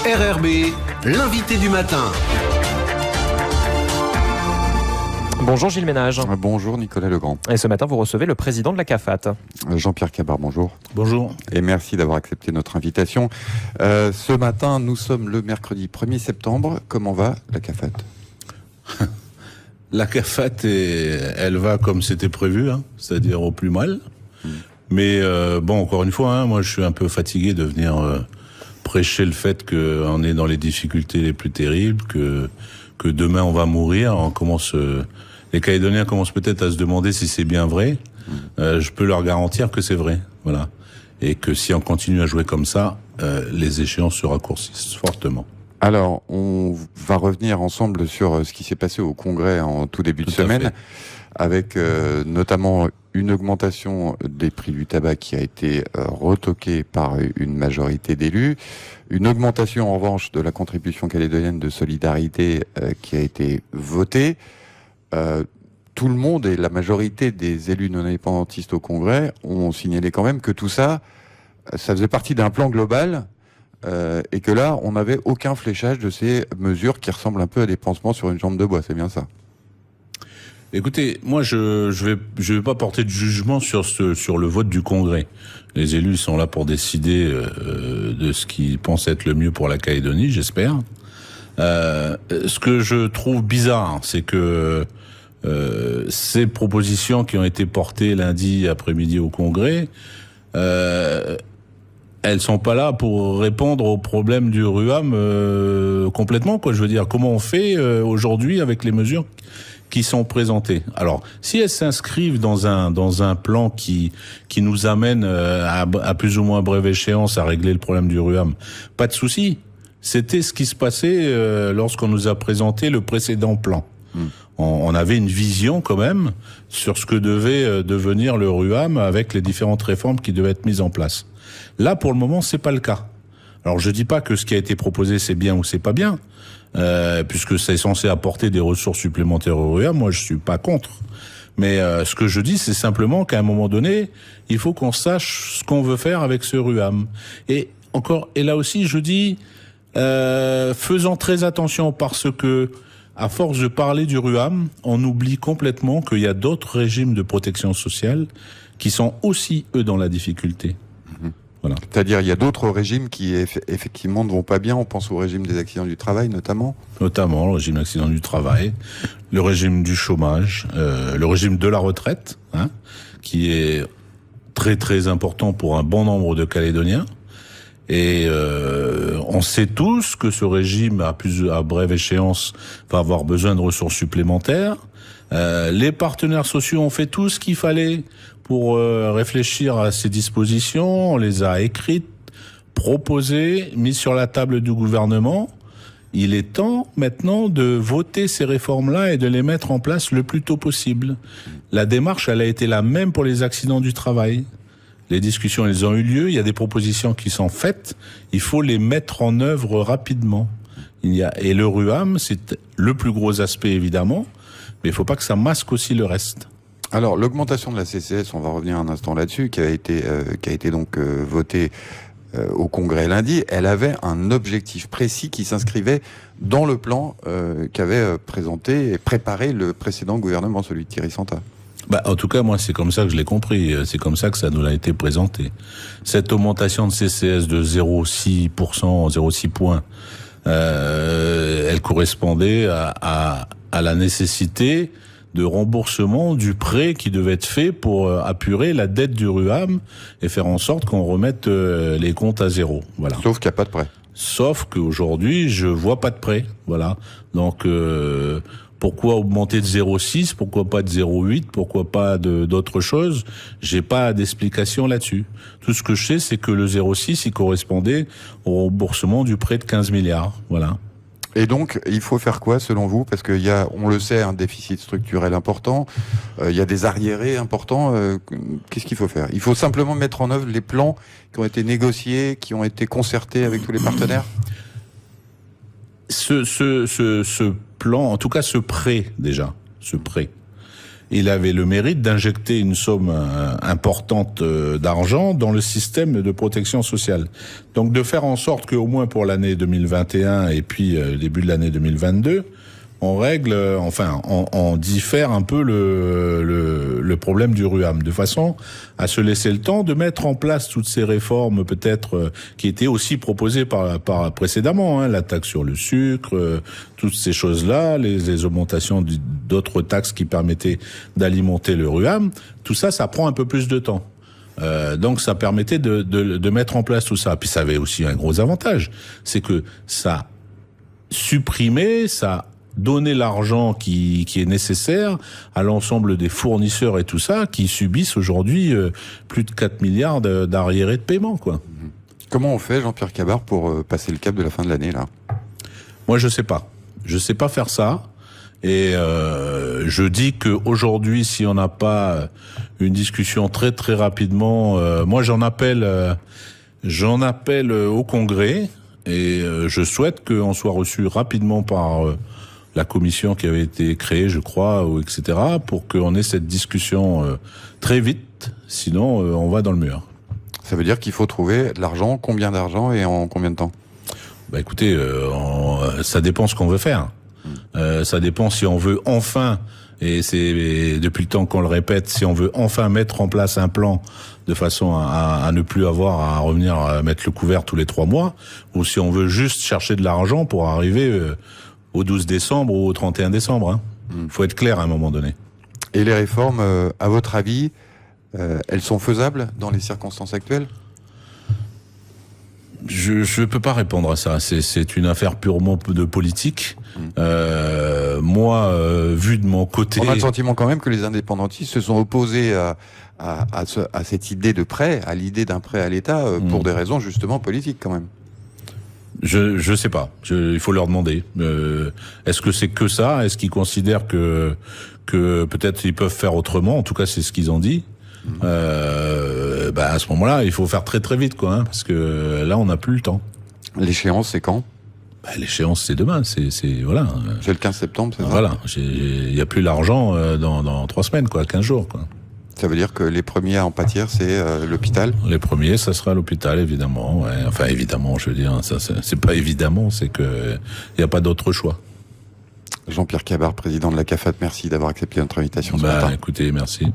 RRB, l'invité du matin. Bonjour Gilles Ménage. Bonjour Nicolas Legrand. Et ce matin, vous recevez le président de la CAFAT. Jean-Pierre Cabard, bonjour. Bonjour. Et merci d'avoir accepté notre invitation. Ce matin, nous sommes le mercredi 1er septembre. Comment va la CAFAT ? La CAFAT, elle va comme c'était prévu, c'est-à-dire au plus mal. Mais bon, encore une fois, moi je suis un peu fatigué de venir prêcher le fait qu'on est dans les difficultés les plus terribles, que demain on va mourir. Les Calédoniens commencent peut-être à se demander si c'est bien vrai. Je peux leur garantir que c'est vrai, voilà. Et que si on continue à jouer comme ça, les échéances se raccourcissent fortement. Alors, on va revenir ensemble sur ce qui s'est passé au Congrès en tout début de semaine, avec notamment une augmentation des prix du tabac qui a été retoquée par une majorité d'élus, une augmentation en revanche de la contribution calédonienne de solidarité qui a été votée. Tout le monde et la majorité des élus non indépendantistes au Congrès ont signalé quand même que tout ça, ça faisait partie d'un plan global et que là, on n'avait aucun fléchage de ces mesures qui ressemblent un peu à des pansements sur une jambe de bois, c'est bien ça ? Écoutez, moi je vais pas porter de jugement sur le vote du Congrès. Les élus sont là pour décider de ce qu'ils pensent être le mieux pour la Calédonie, j'espère. Ce que je trouve bizarre, c'est que ces propositions qui ont été portées lundi après-midi au Congrès, elles sont pas là pour répondre aux problèmes du RUAM complètement, quoi. Je veux dire, comment on fait aujourd'hui avec les mesures qui sont présentées. Alors, si elles s'inscrivent dans un plan qui nous amène à plus ou moins brève échéance à régler le problème du RUAM, pas de souci. C'était ce qui se passait lorsqu'on nous a présenté le précédent plan. On avait une vision quand même sur ce que devait devenir le RUAM avec les différentes réformes qui devaient être mises en place. Là, pour le moment, c'est pas le cas. Alors, je dis pas que ce qui a été proposé c'est bien ou c'est pas bien, puisque c'est censé apporter des ressources supplémentaires au RUAM. Moi, je suis pas contre. Mais ce que je dis, c'est simplement qu'à un moment donné, il faut qu'on sache ce qu'on veut faire avec ce RUAM. Et là aussi, je dis, faisons très attention parce que à force de parler du RUAM, on oublie complètement qu'il y a d'autres régimes de protection sociale qui sont aussi, eux, dans la difficulté. Voilà. C'est-à-dire, il y a d'autres régimes qui, effectivement, ne vont pas bien. On pense au régime des accidents du travail, notamment. Notamment le régime d'accident du travail, le régime du chômage, le régime de la retraite, qui est très, très important pour un bon nombre de Calédoniens. Et on sait tous que ce régime, à brève échéance, va avoir besoin de ressources supplémentaires. Les partenaires sociaux ont fait tout ce qu'il fallait pour réfléchir à ces dispositions. On les a écrites, proposées, mises sur la table du gouvernement. Il est temps maintenant de voter ces réformes-là et de les mettre en place le plus tôt possible. La démarche, elle a été la même pour les accidents du travail. Les discussions, elles ont eu lieu. Il y a des propositions qui sont faites. Il faut les mettre en œuvre rapidement. Et le RUAM, c'est le plus gros aspect, évidemment. Mais il ne faut pas que ça masque aussi le reste. Alors, l'augmentation de la CCS, on va revenir un instant là-dessus, qui a été donc votée au Congrès lundi. Elle avait un objectif précis qui s'inscrivait dans le plan qu'avait présenté et préparé le précédent gouvernement, celui de Thierry Santa. En tout cas, moi, c'est comme ça que je l'ai compris. C'est comme ça que ça nous a été présenté. Cette augmentation de CCS de 0,6%, 0,6 points, elle correspondait à la nécessité de remboursement du prêt qui devait être fait pour apurer la dette du RUAM et faire en sorte qu'on remette les comptes à zéro. Voilà. Sauf qu'il n'y a pas de prêt. Sauf qu'aujourd'hui, je vois pas de prêt. Voilà. Donc, pourquoi augmenter de 0,6? Pourquoi pas de 0,8? Pourquoi pas d'autres choses? J'ai pas d'explication là-dessus. Tout ce que je sais, c'est que le 0,6, il correspondait au remboursement du prêt de 15 milliards. Voilà. Et donc, il faut faire quoi, selon vous ? Parce qu'il y a, on le sait, un déficit structurel important, il y a des arriérés importants. Qu'est-ce qu'il faut faire ? Il faut simplement mettre en œuvre les plans qui ont été négociés, qui ont été concertés avec tous les partenaires ? Ce plan, en tout cas ce prêt, il avait le mérite d'injecter une somme importante d'argent dans le système de protection sociale. Donc de faire en sorte qu'au moins pour l'année 2021 et puis début de l'année 2022, on règle, on diffère un peu le problème du RUAM, de façon à se laisser le temps de mettre en place toutes ces réformes peut-être qui étaient aussi proposées par précédemment, hein, la taxe sur le sucre, toutes ces choses-là, les augmentations d'autres taxes qui permettaient d'alimenter le RUAM, tout ça, ça prend un peu plus de temps. Donc ça permettait de mettre en place tout ça. Puis ça avait aussi un gros avantage, c'est que ça supprimait, ça donner l'argent qui est nécessaire à l'ensemble des fournisseurs et tout ça qui subissent aujourd'hui plus de 4 milliards d'arriérés de paiement, quoi. Comment on fait, Jean-Pierre Cabard, pour passer le cap de la fin de l'année, là? Moi, je sais pas. Je sais pas faire ça. Et je dis que aujourd'hui, si on n'a pas une discussion très très rapidement, moi j'en appelle au Congrès et je souhaite qu'on soit reçu rapidement par la commission qui avait été créée, je crois, ou etc., pour qu'on ait cette discussion très vite, sinon on va dans le mur. Ça veut dire qu'il faut trouver de l'argent, combien d'argent et en combien de temps? Bah écoutez, ça dépend ce qu'on veut faire. Ça dépend si on veut enfin, et c'est depuis le temps qu'on le répète, si on veut enfin mettre en place un plan de façon à ne plus avoir à revenir à mettre le couvert tous les 3 mois, ou si on veut juste chercher de l'argent pour arriver au 12 décembre ou au 31 décembre. Hein. Faut être clair à un moment donné. Et les réformes, à votre avis, elles sont faisables dans les circonstances actuelles? Je peux pas répondre à ça. C'est une affaire purement de politique. Moi, vu de mon côté, on a le sentiment quand même que les indépendantistes se sont opposés à cette idée de prêt, à l'idée d'un prêt à l'État, pour des raisons justement politiques quand même. Je sais pas. Il faut leur demander. Est-ce que c'est que ça? Est-ce qu'ils considèrent que peut-être ils peuvent faire autrement? En tout cas, c'est ce qu'ils ont dit. À ce moment-là, il faut faire très très vite, quoi, hein, parce que là, on n'a plus le temps. L'échéance, c'est quand? L'échéance, c'est demain. C'est voilà. C'est le 15 septembre, c'est ça? Voilà. Il y a plus l'argent dans 3 semaines, quoi, 15 jours, quoi. Ça veut dire que les premiers à en pâtir, c'est l'hôpital? Les premiers, ça sera l'hôpital, évidemment. Ouais. Enfin, évidemment, je veux dire, ça, c'est pas évidemment, c'est que il y a pas d'autre choix. Jean-Pierre Cabard, président de la CAFAT, merci d'avoir accepté notre invitation ce matin. Écoutez, merci.